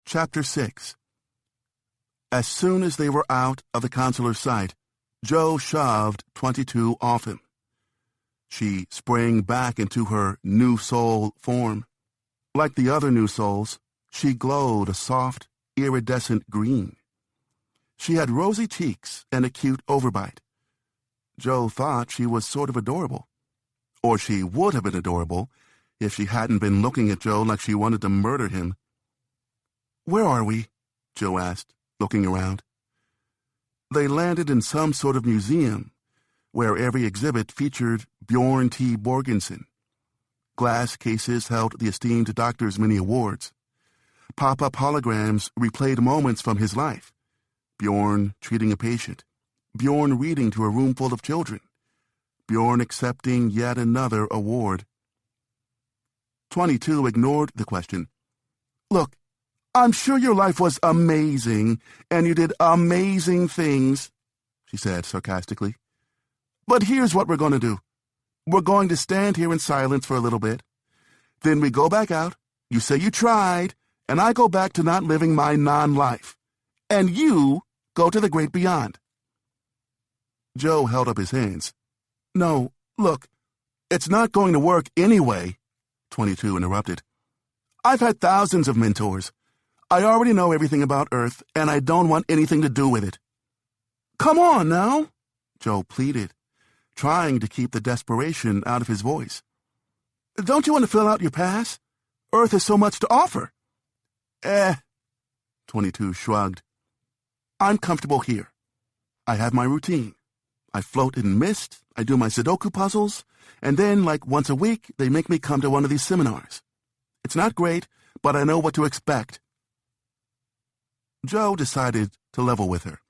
Chapter 6. As soon as they were out of the counselor's sight, Joe shoved 22 off him. She sprang back into her new soul form. Like the other new souls, she glowed a soft, iridescent green. She had rosy cheeks and a cute overbite. Joe thought she was sort of adorable. Or she would have been adorable if she hadn't been looking at Joe like she wanted to murder him. "Where are we?" Joe asked, looking around. They landed in some sort of museum, where every exhibit featured Bjorn T. Borgensen. Glass cases held the esteemed doctor's many awards. Pop-up holograms replayed moments from his life. Bjorn treating a patient. Bjorn reading to a room full of children. Bjorn accepting yet another award. 22 ignored the question. "Look, I'm sure your life was amazing, and you did amazing things," she said sarcastically. "But here's what we're going to do. We're going to stand here in silence for a little bit. Then we go back out, you say you tried, and I go back to not living my non-life. And you go to the great beyond." Joe held up his hands. "No, look, it's not going to work anyway," 22 interrupted. "I've had thousands of mentors. I already know everything about Earth, and I don't want anything to do with it." "Come on now," Joe pleaded, trying to keep the desperation out of his voice. "Don't you want to fill out your pass? Earth has so much to offer." 22 shrugged. "I'm comfortable here. I have my routine. I float in mist, I do my Sudoku puzzles, and then, like once a week, they make me come to one of these seminars. It's not great, but I know what to expect." Joe decided to level with her.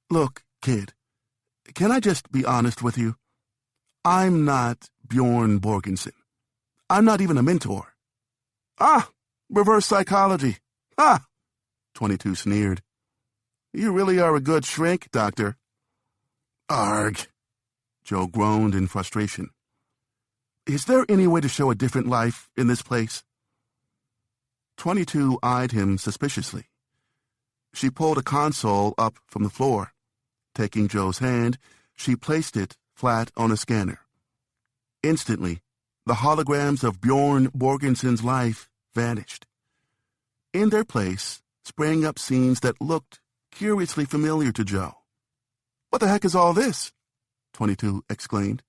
"Look, kid, can I just be honest with you? I'm not Bjorn Borgensen. I'm not even a mentor." "Ah, reverse psychology. Ah," 22 sneered. "You really are a good shrink, Doctor." "Arg," Joe groaned in frustration. "Is there any way to show a different life in this place?" 22 eyed him suspiciously. She pulled a console up from the floor. Taking Joe's hand, she placed it flat on a scanner. Instantly, the holograms of Bjorn Borgensen's life vanished. In their place sprang up scenes that looked curiously familiar to Joe. "What the heck is all this?" 22 exclaimed.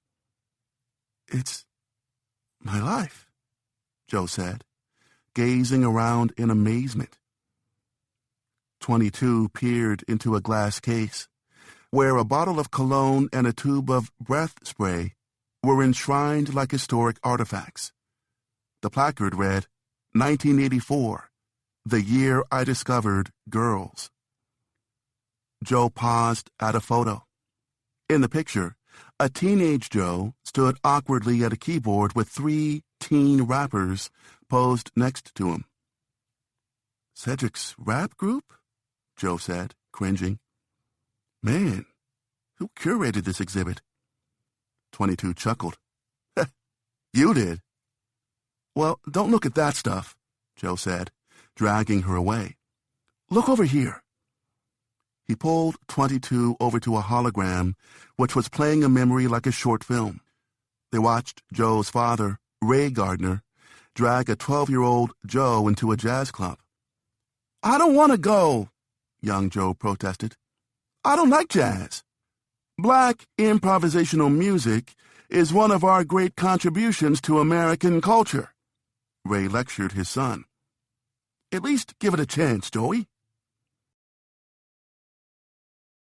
"It's my life," Joe said, gazing around in amazement. 22 peered into a glass case, where a bottle of cologne and a tube of breath spray were enshrined like historic artifacts. The placard read, 1984, the year I discovered girls. Joe paused at a photo. In the picture, a teenage Joe stood awkwardly at a keyboard with 3 teen rappers posed next to him. "Cedric's rap group?" Joe said, cringing. "Man, who curated this exhibit?" 22 chuckled. "You did." "Well, don't look at that stuff," Joe said, dragging her away. "Look over here." He pulled 22 over to a hologram, which was playing a memory like a short film. They watched Joe's father, Ray Gardner, drag a 12-year-old Joe into a jazz club. "I don't want to go," young Joe protested. "I don't like jazz. Black improvisational music is one of our great contributions to American culture," Ray lectured his son. "At least give it a chance, Joey."